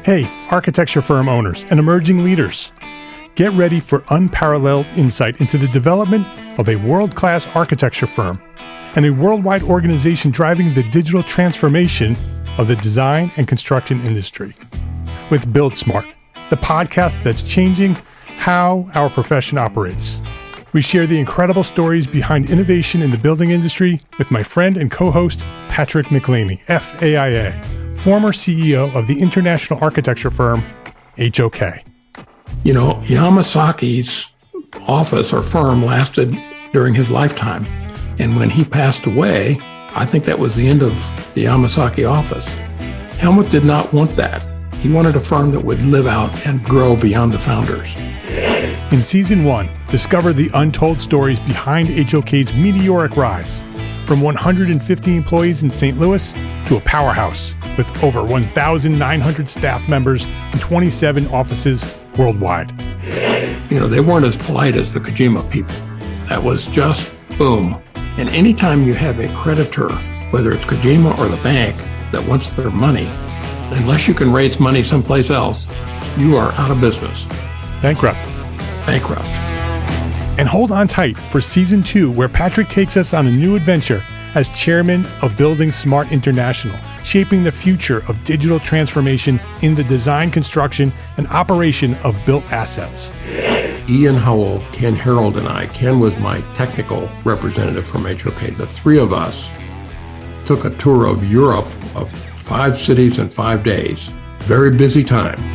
Hey, architecture firm owners and emerging leaders. Get ready for unparalleled insight into the development of a world-class architecture firm and a worldwide organization driving the digital transformation of the design and construction industry. With Build Smart, the podcast that's changing how our profession operates. We share the incredible stories behind innovation in the building industry with my friend and co-host, Patrick McLeamy, FAIA, former CEO of the international architecture firm, HOK. You know, Yamasaki's office or firm lasted during his lifetime. And when he passed away, I think that was the end of the Yamasaki office. Helmut did not want that. He wanted a firm that would live out and grow beyond the founders. In Season 1, discover the untold stories behind HOK's meteoric rise, from 150 employees in St. Louis to a powerhouse with over 1,900 staff members and 27 offices worldwide. You know, they weren't as polite as the Kojima people. That was just boom. And anytime you have a creditor, whether it's Kojima or the bank, that wants their money, unless you can raise money someplace else, you are out of business. Bankrupt. And hold on tight for Season 2, where Patrick takes us on a new adventure as chairman of Building Smart International, shaping the future of digital transformation in the design, construction, and operation of built assets. Ian Howell, Ken Harold, and I, Ken was my technical representative from HOK. The three of us took a tour of Europe of 5 cities in 5 days. Very busy time.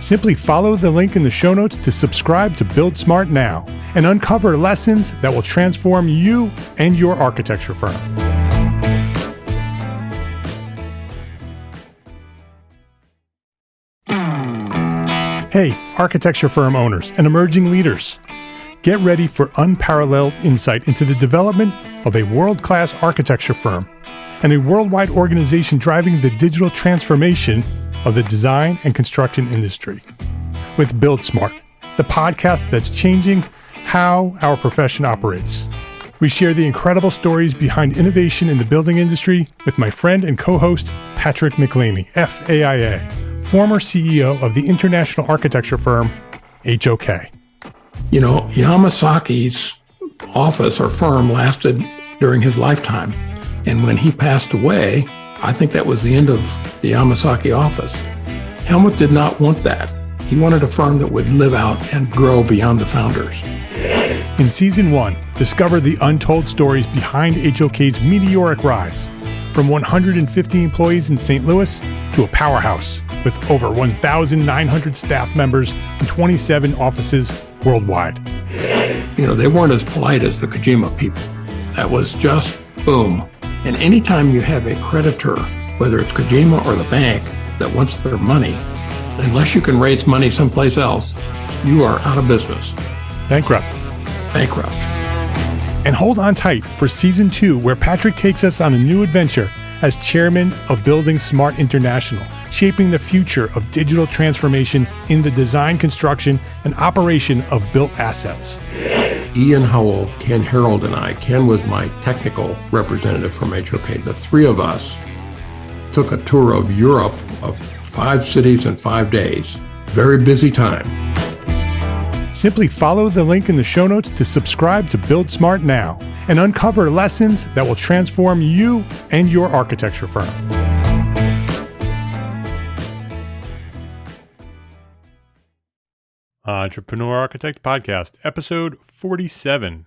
Simply follow the link in the show notes to subscribe to Build Smart now and uncover lessons that will transform you and your architecture firm. Hey, architecture firm owners and emerging leaders. Get ready for unparalleled insight into the development of a world-class architecture firm and a worldwide organization driving the digital transformation of the design and construction industry. With Build Smart, the podcast that's changing how our profession operates. We share the incredible stories behind innovation in the building industry with my friend and co-host, Patrick McLeamy, FAIA, former CEO of the international architecture firm, HOK. You know, Yamasaki's office or firm lasted during his lifetime. And when he passed away, I think that was the end of the Yamasaki office. Helmut did not want that. He wanted a firm that would live out and grow beyond the founders. In Season 1, discover the untold stories behind HOK's meteoric rise, from 150 employees in St. Louis to a powerhouse with over 1,900 staff members and 27 offices worldwide. You know, they weren't as polite as the Kojima people. That was just boom. And anytime you have a creditor, whether it's Kojima or the bank, that wants their money, unless you can raise money someplace else, you are out of business. Bankrupt. And hold on tight for Season 2, where Patrick takes us on a new adventure as chairman of Building Smart International, shaping the future of digital transformation in the design, construction, and operation of built assets. Ian Howell, Ken Harold, and I, Ken was my technical representative from HOK. The three of us took a tour of Europe of 5 cities in 5 days. Very busy time. Simply follow the link in the show notes to subscribe to Build Smart now and uncover lessons that will transform you and your architecture firm. Entrepreneur Architect Podcast, Episode 47.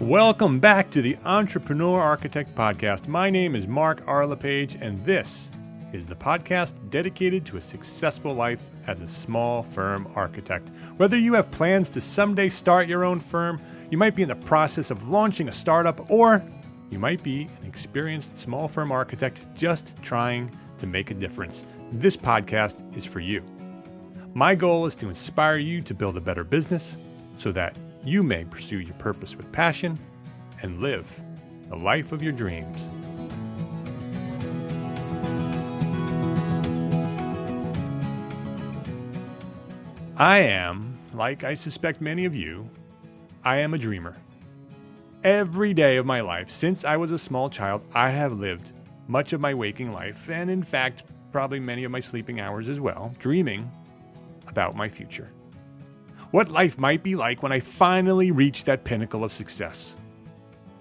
Welcome back to the Entrepreneur Architect Podcast. My name is Mark R. LePage, and this is the podcast dedicated to a successful life as a small firm architect. Whether you have plans to someday start your own firm, you might be in the process of launching a startup, or you might be an experienced small firm architect just trying to make a difference. This podcast is for you. My goal is to inspire you to build a better business so that you may pursue your purpose with passion and live the life of your dreams. I am, like I suspect many of you, I am a dreamer. Every day of my life, since I was a small child, I have lived much of my waking life, and in fact, probably many of my sleeping hours as well, dreaming about my future. What life might be like when I finally reach that pinnacle of success.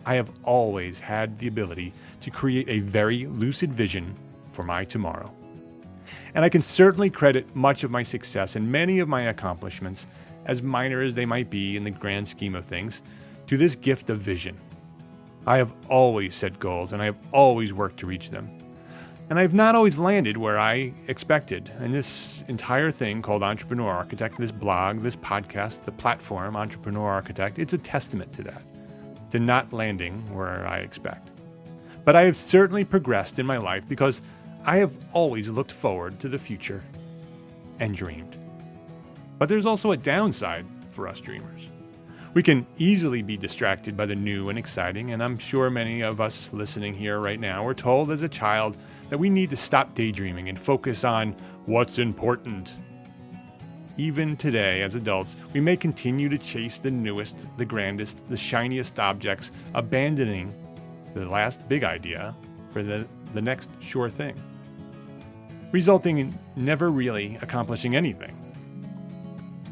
I have always had the ability to create a very lucid vision for my tomorrow. And I can certainly credit much of my success and many of my accomplishments, as minor as they might be in the grand scheme of things, to this gift of vision. I have always set goals and I have always worked to reach them. And I have not always landed where I expected. And this entire thing called Entrepreneur Architect, this blog, this podcast, the platform, Entrepreneur Architect, it's a testament to that, to not landing where I expect. But I have certainly progressed in my life because I have always looked forward to the future and dreamed. But there's also a downside for us dreamers. We can easily be distracted by the new and exciting, and I'm sure many of us listening here right now were told as a child that we need to stop daydreaming and focus on what's important. Even today, as adults, we may continue to chase the newest, the grandest, the shiniest objects, abandoning the last big idea for the next sure thing, resulting in never really accomplishing anything.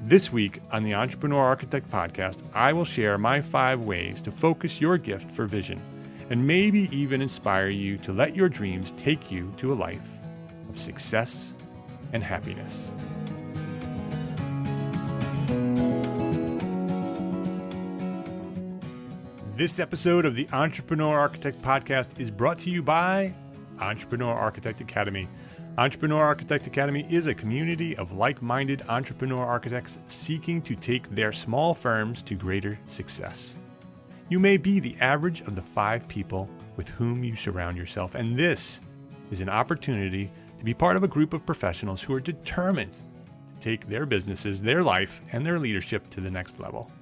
This week on the Entrepreneur Architect podcast, I will share my 5 ways to focus your gift for vision and maybe even inspire you to let your dreams take you to a life of success and happiness. This episode of the Entrepreneur Architect podcast is brought to you by Entrepreneur Architect Academy. Entrepreneur Architect Academy is a community of like-minded entrepreneur architects seeking to take their small firms to greater success. You may be the average of the 5 people with whom you surround yourself, and this is an opportunity to be part of a group of professionals who are determined to take their businesses, their life, and their leadership to the next level.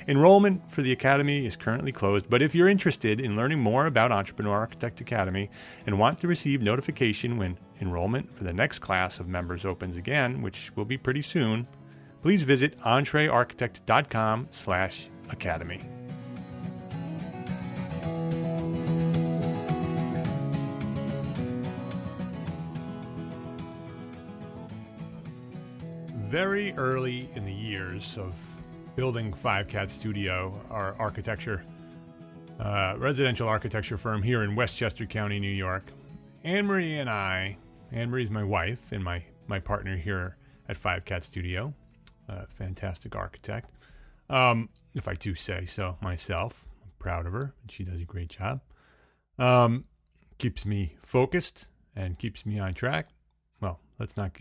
Enrollment for the Academy is currently closed, but if you're interested in learning more about Entrepreneur Architect Academy and want to receive notification when enrollment for the next class of members opens again, which will be pretty soon, please visit entrearchitect.com/academy. Very early in the years of building 5Cat Studio, our architecture, residential architecture firm here in Westchester County, New York, Anne-Marie and I, Anne-Marie is my wife and my partner here at 5Cat Studio, fantastic architect. If I do say so myself, I'm proud of her, and she does a great job. Keeps me focused and keeps me on track. Well, let's not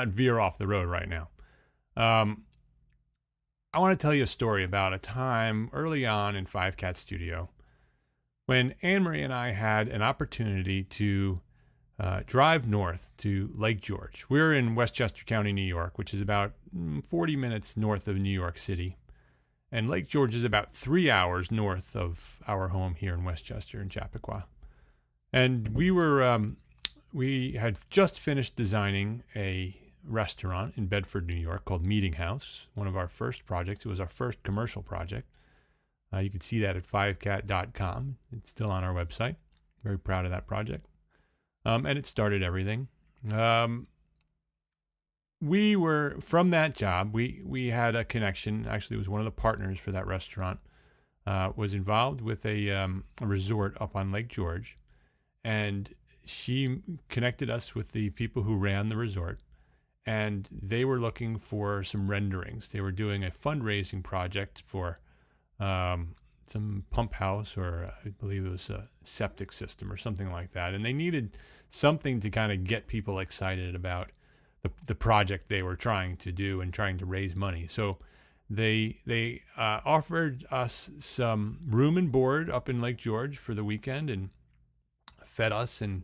veer off the road right now. I want to tell you a story about a time early on in 5Cat Studio when Anne-Marie and I had an opportunity to drive north to Lake George. We're in Westchester County, New York, which is about 40 minutes north of New York City. And Lake George is about 3 hours north of our home here in Westchester in Chappaqua. And we had just finished designing a restaurant in Bedford, New York called Meeting House, one of our first projects. It was our first commercial project. You can see that at 5cat.com. It's still on our website. Very proud of that project. And it started everything. We were, from that job, we had a connection. Actually, it was one of the partners for that restaurant, was involved with a resort up on Lake George. And she connected us with the people who ran the resort. And they were looking for some renderings. They were doing a fundraising project for some pump house, or I believe it was a septic system or something like that. And they needed something to kind of get people excited about the project they were trying to do and trying to raise money. So they offered us some room and board up in Lake George for the weekend and fed us and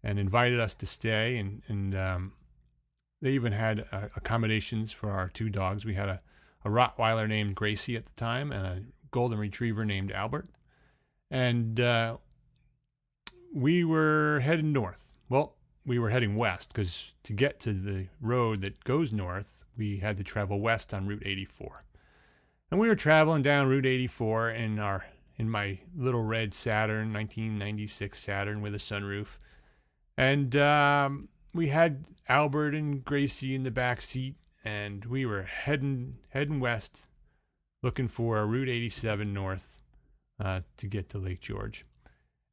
invited us to stay. And they even had accommodations for our 2 dogs. We had a Rottweiler named Gracie at the time and a Golden Retriever named Albert. And we were heading north. Well, we were heading west because to get to the road that goes north, we had to travel west on Route 84. And we were traveling down Route 84 in my little red Saturn, 1996 Saturn with a sunroof. And we had Albert and Gracie in the back seat, and we were heading west, looking for a Route 87 north to get to Lake George.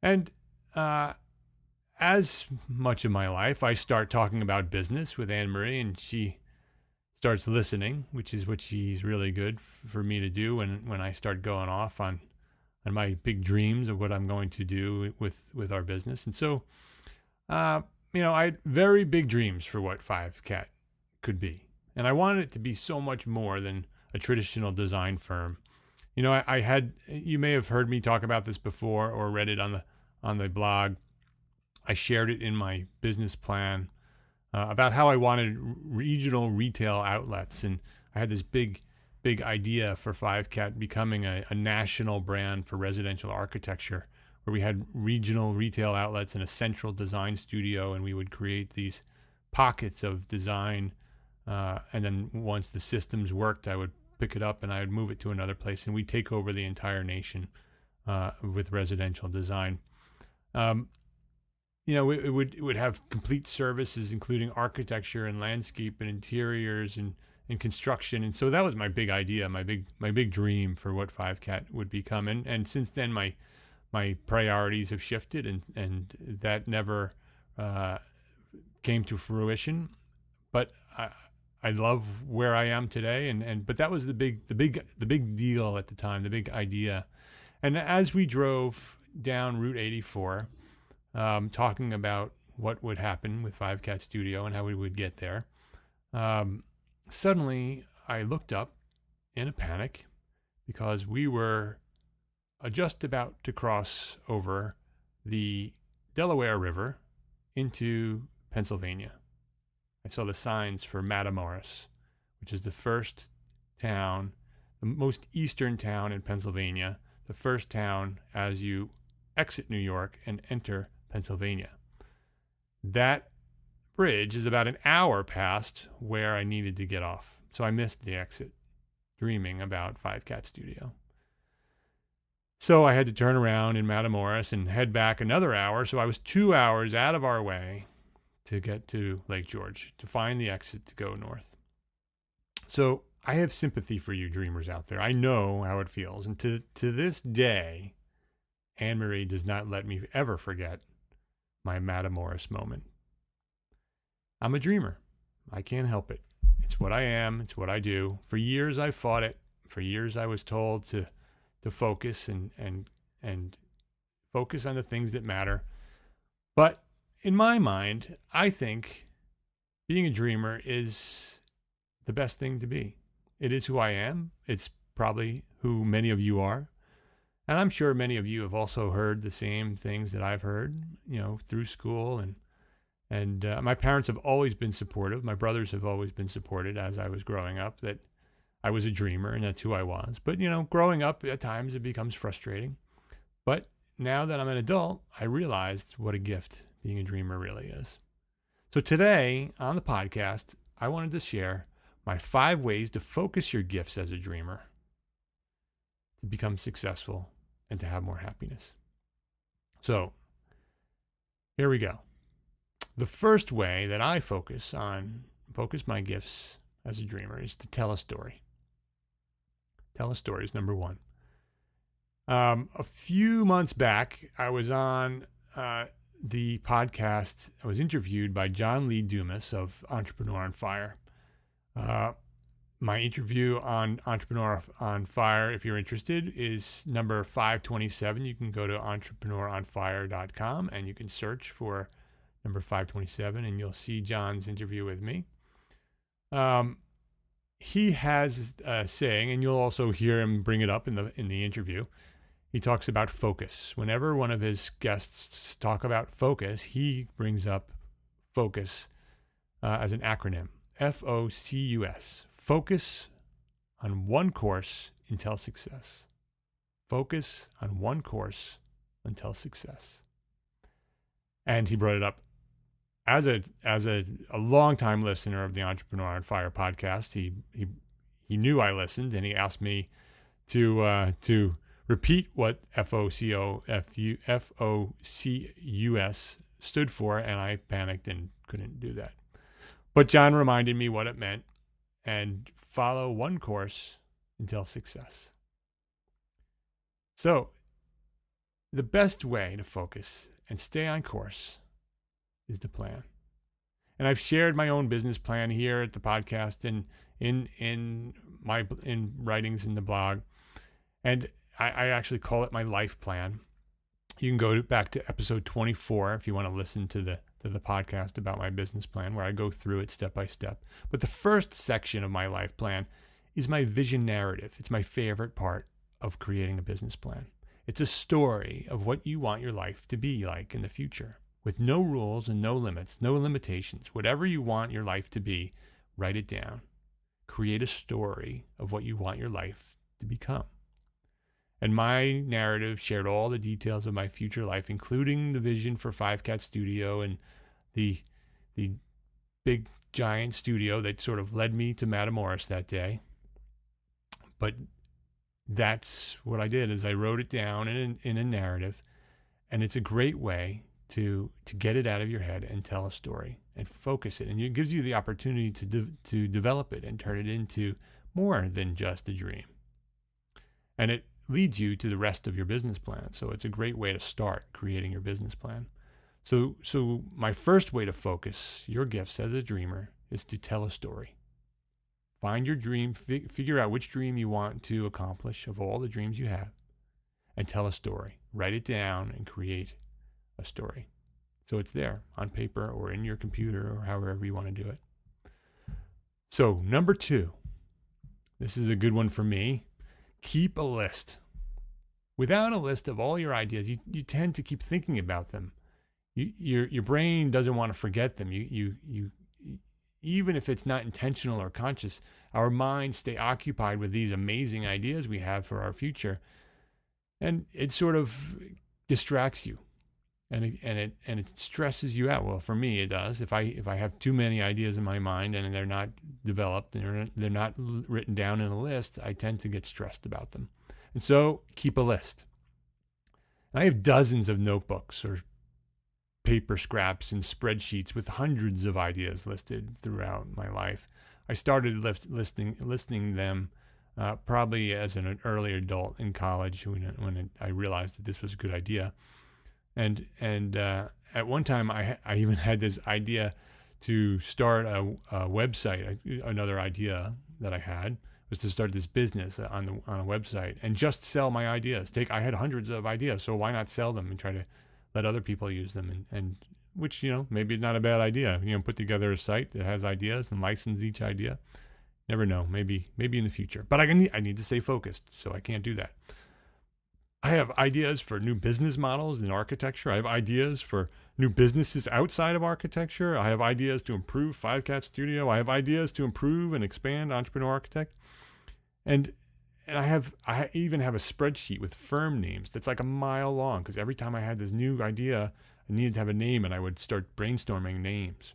And as much of my life, I start talking about business with Anne-Marie, and she starts listening, which is what she's really good for me to do when I start going off on my big dreams of what I'm going to do with our business. And so, I had very big dreams for what 5Cat could be. And I wanted it to be so much more than a traditional design firm. You may have heard me talk about this before or read it on the blog. I shared it in my business plan about how I wanted regional retail outlets. And I had this big idea for 5Cat becoming a national brand for residential architecture, where we had regional retail outlets and a central design studio, and we would create these pockets of design. And then once the systems worked, I would pick it up and I would move it to another place, and we'd take over the entire nation with residential design. It would have complete services, including architecture and landscape and interiors and construction. And so that was my big idea, my big dream for what 5Cat would become. And since then, my priorities have shifted, and that never came to fruition. But I love where I am today, but that was the big deal at the time, the big idea. And as we drove down Route 84, talking about what would happen with 5Cat Studio and how we would get there, suddenly I looked up in a panic because we were just about to cross over the Delaware River into Pennsylvania. I saw the signs for Matamoros, which is the first town, the most eastern town in Pennsylvania, the first town as you exit New York and enter Pennsylvania. That bridge is about an hour past where I needed to get off, so I missed the exit, dreaming about 5Cat Studio. So I had to turn around in Matamoros and head back another hour, so I was 2 hours out of our way to get to Lake George, to find the exit to go north. So I have sympathy for you dreamers out there. I know how it feels, and to this day, Anne-Marie does not let me ever forget my Matamoros moment. I'm a dreamer. I can't help it. It's what I am. It's what I do. For years, I fought it. For years, I was told to focus and focus on the things that matter. But in my mind, I think being a dreamer is the best thing to be. It is who I am. It's probably who many of you are. And I'm sure many of you have also heard the same things that I've heard, through school. And my parents have always been supportive. My brothers have always been supported as I was growing up, that I was a dreamer and that's who I was. But, growing up at times it becomes frustrating. But now that I'm an adult, I realized what a gift being a dreamer really is. So today on the podcast, I wanted to share my 5 ways to focus your gifts as a dreamer, to become successful, and to have more happiness. So here we go. The first way that I focus my gifts as a dreamer is to tell a story. Tell a story is number 1. A few months back, I was on the podcast. I was interviewed by John Lee Dumas of Entrepreneur on Fire. My interview on Entrepreneur on Fire, if you're interested, is number 527. You can go to entrepreneuronfire.com and you can search for number 527 and you'll see John's interview with me. He has a saying, and you'll also hear him bring it up in the interview. He talks about focus. Whenever one of his guests talk about focus, he brings up focus as an acronym. FOCUS. Focus on one course until success. Focus on one course until success. And he brought it up as a longtime listener of the Entrepreneur on Fire podcast. He knew I listened, and he asked me to repeat what FOCUS stood for, and I panicked and couldn't do that. But John reminded me what it meant, and follow one course until success. So, the best way to focus and stay on course is to plan. And I've shared my own business plan here at the podcast and in writings in the blog. And I actually call it my life plan. You can go back to episode 24 if you want to listen to the podcast about my business plan, where I go through it step by step. But the first section of my life plan is my vision narrative. It's my favorite part of creating a business plan. It's a story of what you want your life to be like in the future, with no rules and no limits, no limitations. Whatever you want your life to be, write it down. Create a story of what you want your life to become. And my narrative shared all the details of my future life, including the vision for Five Cat Studio and the big giant studio that sort of led me to Matamoros that day. But that's what I did, is I wrote it down in a narrative, and it's a great way to get it out of your head and tell a story and focus it. And it gives you the opportunity to develop it and turn it into more than just a dream. And it leads you to the rest of your business plan. So it's a great way to start creating your business plan. So my first way to focus your gifts as a dreamer is to tell a story. Find your dream, figure out which dream you want to accomplish of all the dreams you have, and tell a story. Write it down and create a story. So it's there on paper or in your computer or however you want to do it. So number 2, this is a good one for me. Keep a list. Without a list of all your ideas, you tend to keep thinking about them. Your brain doesn't want to forget them. You even if it's not intentional or conscious, our minds stay occupied with these amazing ideas we have for our future, and it sort of distracts you, and it stresses you out. Well, for me, it does. If I have too many ideas in my mind and they're not developed and they're not written down in a list, I tend to get stressed about them. And so, keep a list. And I have dozens of notebooks or paper scraps and spreadsheets with hundreds of ideas listed throughout my life. I started listing them probably as an early adult in college when I realized that this was a good idea. And at one time I even had this idea to start a website. Another idea that I had was to start this business on a website and just sell my ideas. I had hundreds of ideas, so why not sell them and try to let other people use them, and which, maybe not a bad idea. Put together a site that has ideas and license each idea. Never know, maybe in the future. But I need to stay focused, so I can't do that. I have ideas for new business models in architecture. I have ideas for new businesses outside of architecture. I have ideas to improve Five Cat Studio. I have ideas to improve and expand Entrepreneur Architect. And I even have a spreadsheet with firm names that's like a mile long, because every time I had this new idea, I needed to have a name, and I would start brainstorming names.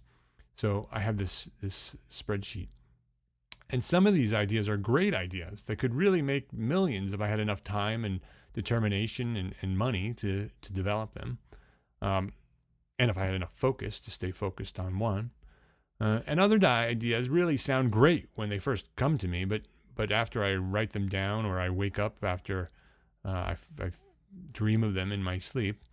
So I have this spreadsheet. And some of these ideas are great ideas that could really make millions if I had enough time and determination and money to develop them. And if I had enough focus to stay focused on one. And other ideas really sound great when they first come to me, but after I write them down, or I wake up after I dream of them in my sleep,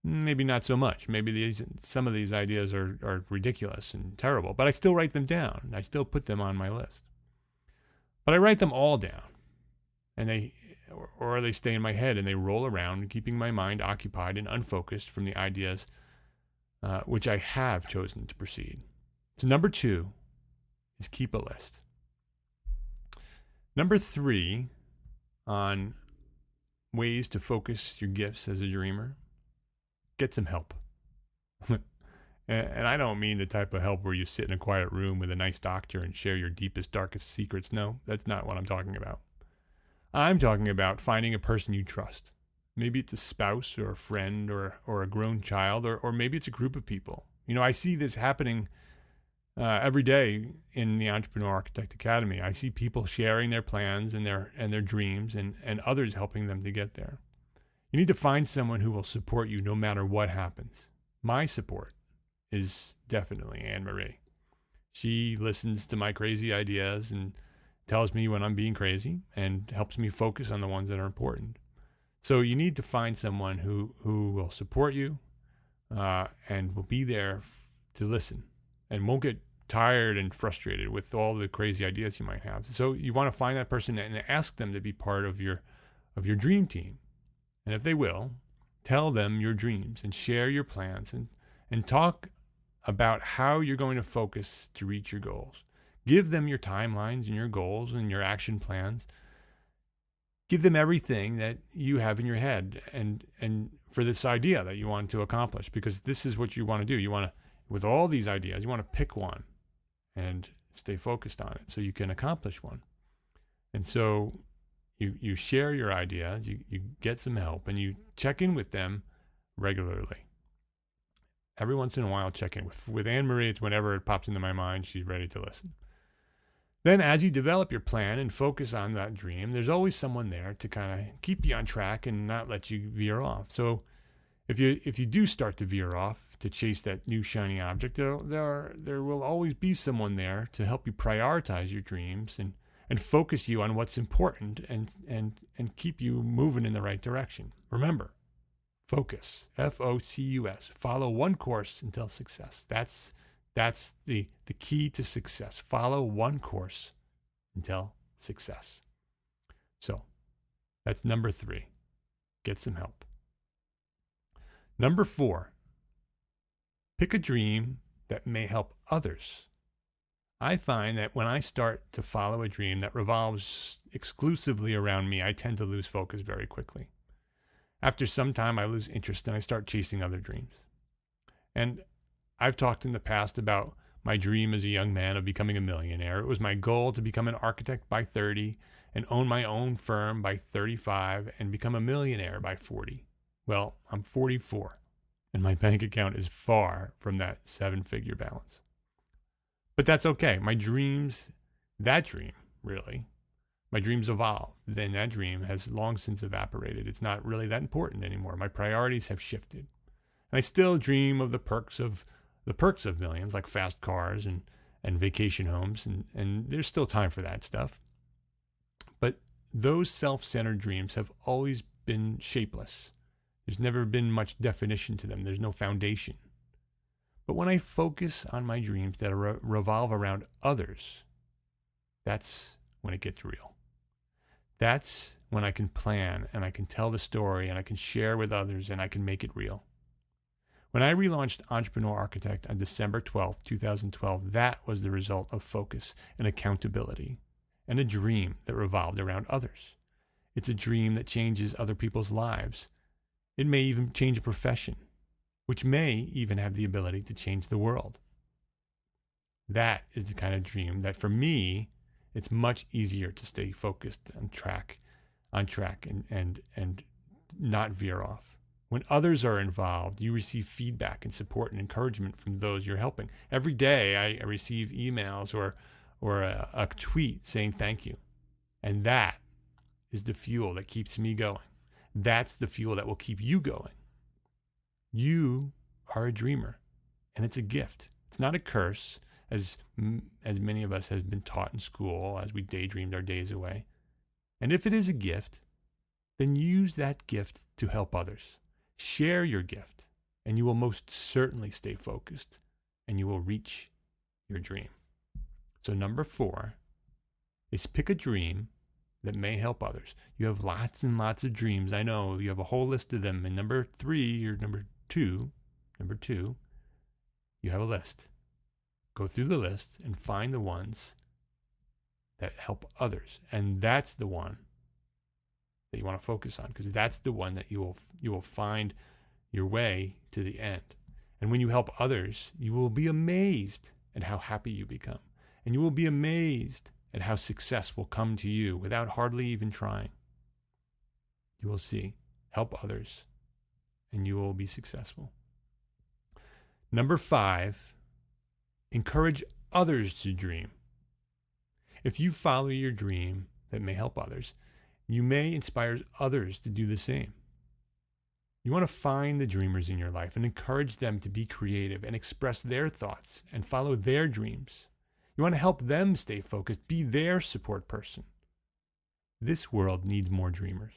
maybe not so much. Maybe some of these ideas are ridiculous and terrible, but I still write them down. I still put them on my list. But I write them all down, and they stay in my head, and they roll around, keeping my mind occupied and unfocused from the ideas which I have chosen to proceed. So number 2 is keep a list. Number 3 on ways to focus your gifts as a dreamer, get some help. And I don't mean the type of help where you sit in a quiet room with a nice doctor and share your deepest, darkest secrets. No, that's not what I'm talking about. I'm talking about finding a person you trust. Maybe it's a spouse or a friend or a grown child, or maybe it's a group of people. I see this happening every day in the Entrepreneur Architect Academy, I see people sharing their plans and their dreams, and others helping them to get there. You need to find someone who will support you no matter what happens. My support is definitely Anne-Marie. She listens to my crazy ideas and tells me when I'm being crazy and helps me focus on the ones that are important. So you need to find someone who will support you and will be there to listen and won't get tired and frustrated with all the crazy ideas you might have. So you want to find that person and ask them to be part of your dream team. And if they will, tell them your dreams and share your plans and talk about how you're going to focus to reach your goals. Give them your timelines and your goals and your action plans. Give them everything that you have in your head and for this idea that you want to accomplish, because this is what you want to do. You want to, with all these ideas, you want to pick one and stay focused on it so you can accomplish one. And so you share your ideas, you get some help, and you check in with them regularly. Every once in a while, check in. With Anne-Marie, it's whenever it pops into my mind, she's ready to listen. Then as you develop your plan and focus on that dream, there's always someone there to kind of keep you on track and not let you veer off. So if you do start to veer off to chase that new shiny object, there will always be someone there to help you prioritize your dreams and focus you on what's important and keep you moving in the right direction. Remember, focus, Focus. Follow one course until success. That's the key to success. Follow one course until success. So that's number 3. Get some help. Number 4, pick a dream that may help others. I find that when I start to follow a dream that revolves exclusively around me, I tend to lose focus very quickly. After some time, I lose interest and I start chasing other dreams. And I've talked in the past about my dream as a young man of becoming a millionaire. It was my goal to become an architect by 30 and own my own firm by 35 and become a millionaire by 40. Well, I'm 44 and my bank account is far from that 7-figure balance. But that's okay. My dreams evolved. Then that dream has long since evaporated. It's not really that important anymore. My priorities have shifted. And I still dream of the perks of millions, like fast cars and vacation homes, and there's still time for that stuff. But those self-centered dreams have always been shapeless. There's never been much definition to them. There's no foundation. But when I focus on my dreams that revolve around others, that's when it gets real. That's when I can plan and I can tell the story and I can share with others and I can make it real. When I relaunched Entrepreneur Architect on December 12th, 2012, that was the result of focus and accountability and a dream that revolved around others. It's a dream that changes other people's lives. It may even change a profession, which may even have the ability to change the world. That is the kind of dream that for me, it's much easier to stay focused on track and not veer off. When others are involved, you receive feedback and support and encouragement from those you're helping. Every day I receive emails or a tweet saying thank you. And that is the fuel that keeps me going. That's the fuel that will keep you going. You are a dreamer, and it's a gift. It's not a curse, as many of us have been taught in school as we daydreamed our days away. And if it is a gift, then use that gift to help others. Share your gift, and you will most certainly stay focused, and you will reach your dream. So number 4 is pick a dream that may help others. You have lots and lots of dreams. I know you have a whole list of them. And number 3 or number two, you have a list. Go through the list and find the ones that help others. And that's the one that you want to focus on, because that's the one that you will find your way to the end. And when you help others, you will be amazed at how happy you become. And you will be amazed at how success will come to you without hardly even trying. You will see. Help others, and you will be successful. Number 5, encourage others to dream. If you follow your dream that may help others, you may inspire others to do the same. You want to find the dreamers in your life and encourage them to be creative and express their thoughts and follow their dreams. You want to help them stay focused, be their support person. This world needs more dreamers.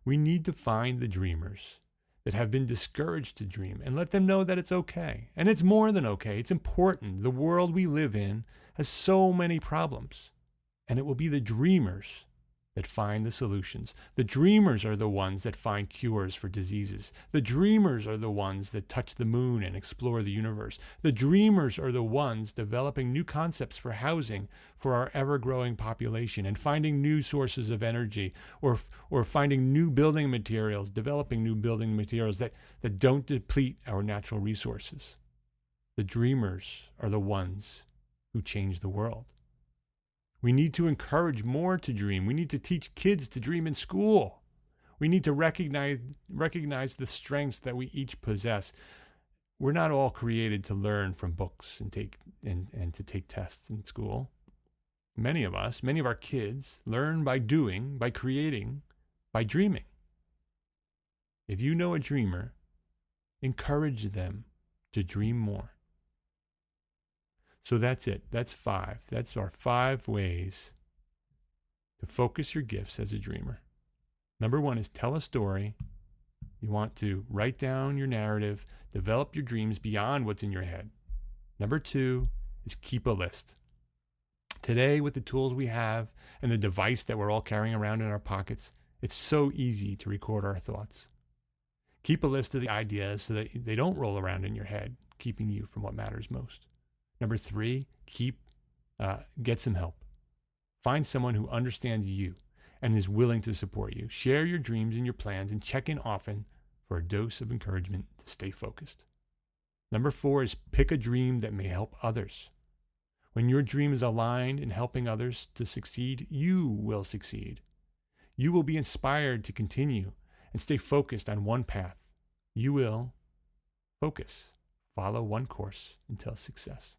We need to find the dreamers that have been discouraged to dream and let them know that it's okay. And it's more than okay. It's important. The world we live in has so many problems. And it will be the dreamers that find the solutions. The dreamers are the ones that find cures for diseases. The dreamers are the ones that touch the moon and explore the universe. The dreamers are the ones developing new concepts for housing for our ever-growing population and finding new sources of energy or finding new building materials, developing new building materials that don't deplete our natural resources. The dreamers are the ones who change the world. We need to encourage more to dream. We need to teach kids to dream in school. We need to recognize the strengths that we each possess. We're not all created to learn from books and to take tests in school. Many of our kids learn by doing, by creating, by dreaming. If you know a dreamer, encourage them to dream more. So that's it. That's 5. That's our 5 ways to focus your gifts as a dreamer. Number 1 is tell a story. You want to write down your narrative, develop your dreams beyond what's in your head. Number 2 is keep a list. Today, with the tools we have and the device that we're all carrying around in our pockets, it's so easy to record our thoughts. Keep a list of the ideas so that they don't roll around in your head, keeping you from what matters most. Number 3, get some help. Find someone who understands you and is willing to support you. Share your dreams and your plans and check in often for a dose of encouragement to stay focused. Number 4 is pick a dream that may help others. When your dream is aligned in helping others to succeed, you will succeed. You will be inspired to continue and stay focused on one path. You will focus, follow one course until success.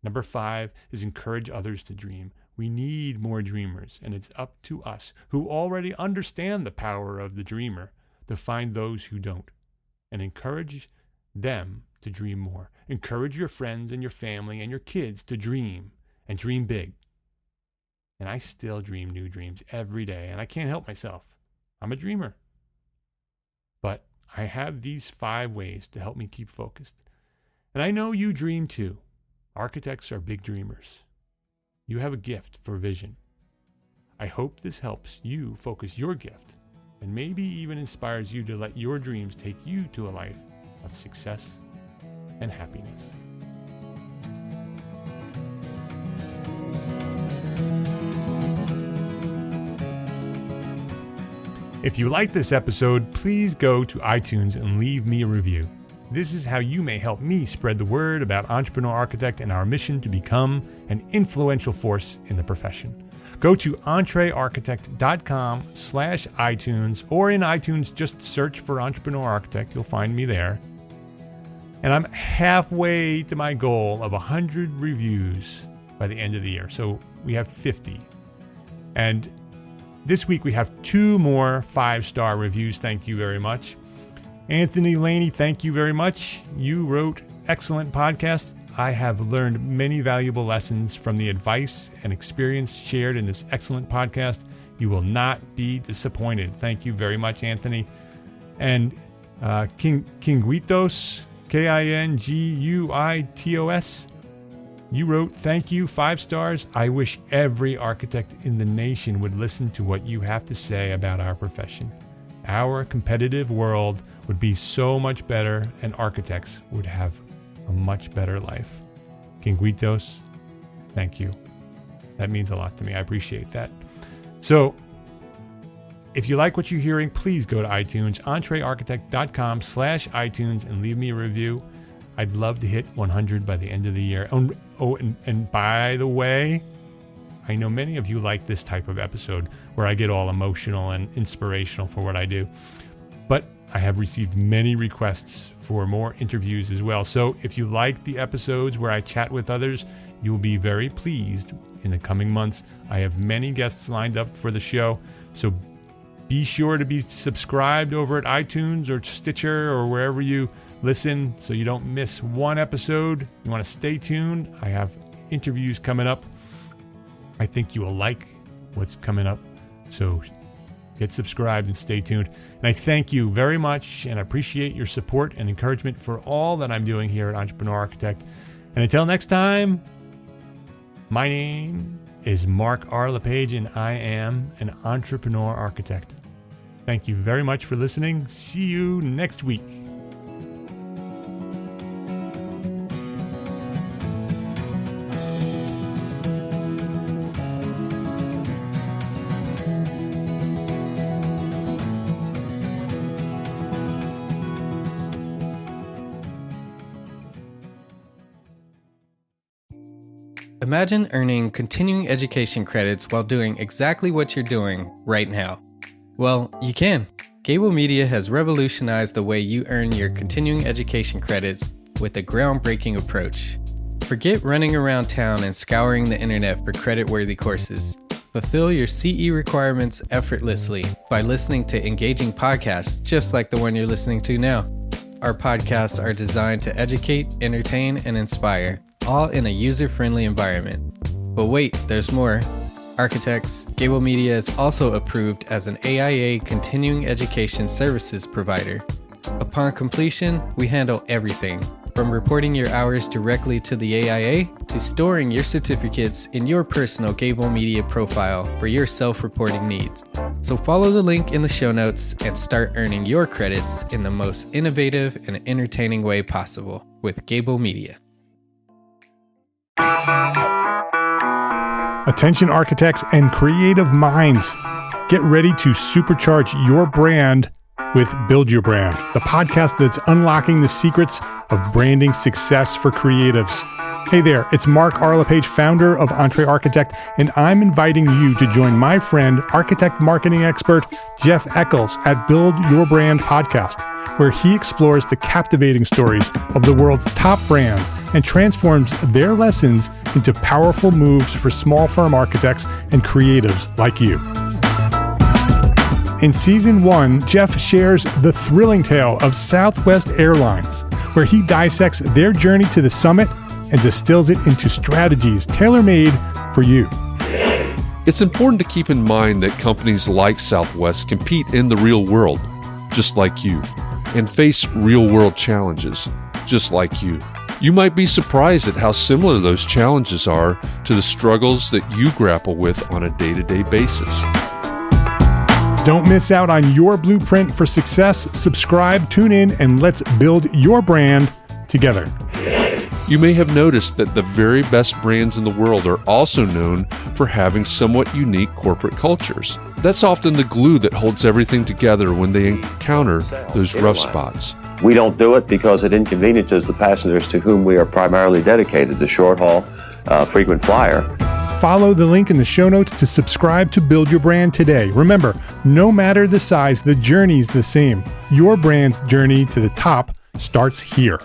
Number 5 is encourage others to dream. We need more dreamers, and it's up to us who already understand the power of the dreamer to find those who don't and encourage them to dream more. Encourage your friends and your family and your kids to dream and dream big. And I still dream new dreams every day, and I can't help myself. I'm a dreamer. But I have these 5 ways to help me keep focused. And I know you dream too. Architects are big dreamers. You have a gift for vision. I hope this helps you focus your gift and maybe even inspires you to let your dreams take you to a life of success and happiness. If you like this episode, please go to iTunes and leave me a review. This is how you may help me spread the word about Entrepreneur Architect and our mission to become an influential force in the profession. Go to entrearchitect.com/iTunes, or in iTunes, just search for Entrepreneur Architect. You'll find me there. And I'm halfway to my goal of 100 reviews by the end of the year. So we have 50. And this week we have 2 more 5-star reviews. Thank you very much. Anthony Laney, thank you very much. You wrote excellent podcast. I have learned many valuable lessons from the advice and experience shared in this excellent podcast. You will not be disappointed. Thank you very much, Anthony. And Kinguitos, Kinguitos, you wrote, thank you, 5 stars. I wish every architect in the nation would listen to what you have to say about our profession. Our competitive world would be so much better, and architects would have a much better life. Kinguitos, thank you. That means a lot to me. I appreciate that. So, if you like what you're hearing, please go to iTunes, entrearchitect.com/iTunes, and leave me a review. I'd love to hit 100 by the end of the year. And by the way, I know many of you like this type of episode where I get all emotional and inspirational for what I do. But I have received many requests for more interviews as well. So if you like the episodes where I chat with others, you will be very pleased in the coming months. I have many guests lined up for the show. So be sure to be subscribed over at iTunes or Stitcher or wherever you listen so you don't miss one episode. You want to stay tuned. I have interviews coming up. I think you will like what's coming up. So get subscribed and stay tuned. And I thank you very much and I appreciate your support and encouragement for all that I'm doing here at Entrepreneur Architect. And until next time, my name is Mark R. LePage and I am an Entrepreneur Architect. Thank you very much for listening. See you next week. Imagine earning continuing education credits while doing exactly what you're doing right now. Well, you can. Gable Media has revolutionized the way you earn your continuing education credits with a groundbreaking approach. Forget running around town and scouring the internet for credit-worthy courses. Fulfill your CE requirements effortlessly by listening to engaging podcasts just like the one you're listening to now. Our podcasts are designed to educate, entertain, and inspire, all in a user-friendly environment. But wait, there's more. Architects, Gable Media is also approved as an AIA continuing education services provider. Upon completion, we handle everything, from reporting your hours directly to the AIA to storing your certificates in your personal Gable Media profile for your self-reporting needs. So follow the link in the show notes and start earning your credits in the most innovative and entertaining way possible with Gable Media. Attention architects and creative minds, get ready to supercharge your brand with Build Your Brand, the podcast that's unlocking the secrets of branding success for creatives. Hey there, it's Mark R. LePage, founder of Entre Architect, and I'm inviting you to join my friend, architect marketing expert Jeff Eccles at Build Your Brand podcast, where he explores the captivating stories of the world's top brands and transforms their lessons into powerful moves for small firm architects and creatives like you. In Season 1, Jeff shares the thrilling tale of Southwest Airlines, where he dissects their journey to the summit and distills it into strategies tailor-made for you. It's important to keep in mind that companies like Southwest compete in the real world, just like you, and face real-world challenges, just like you. You might be surprised at how similar those challenges are to the struggles that you grapple with on a day-to-day basis. Don't miss out on your blueprint for success. Subscribe, tune in, and let's build your brand together. You may have noticed that the very best brands in the world are also known for having somewhat unique corporate cultures. That's often the glue that holds everything together when they encounter those rough spots. We don't do it because it inconveniences the passengers to whom we are primarily dedicated, the short haul, frequent flyer. Follow the link in the show notes to subscribe to Build Your Brand today. Remember, no matter the size, the journey's the same. Your brand's journey to the top starts here.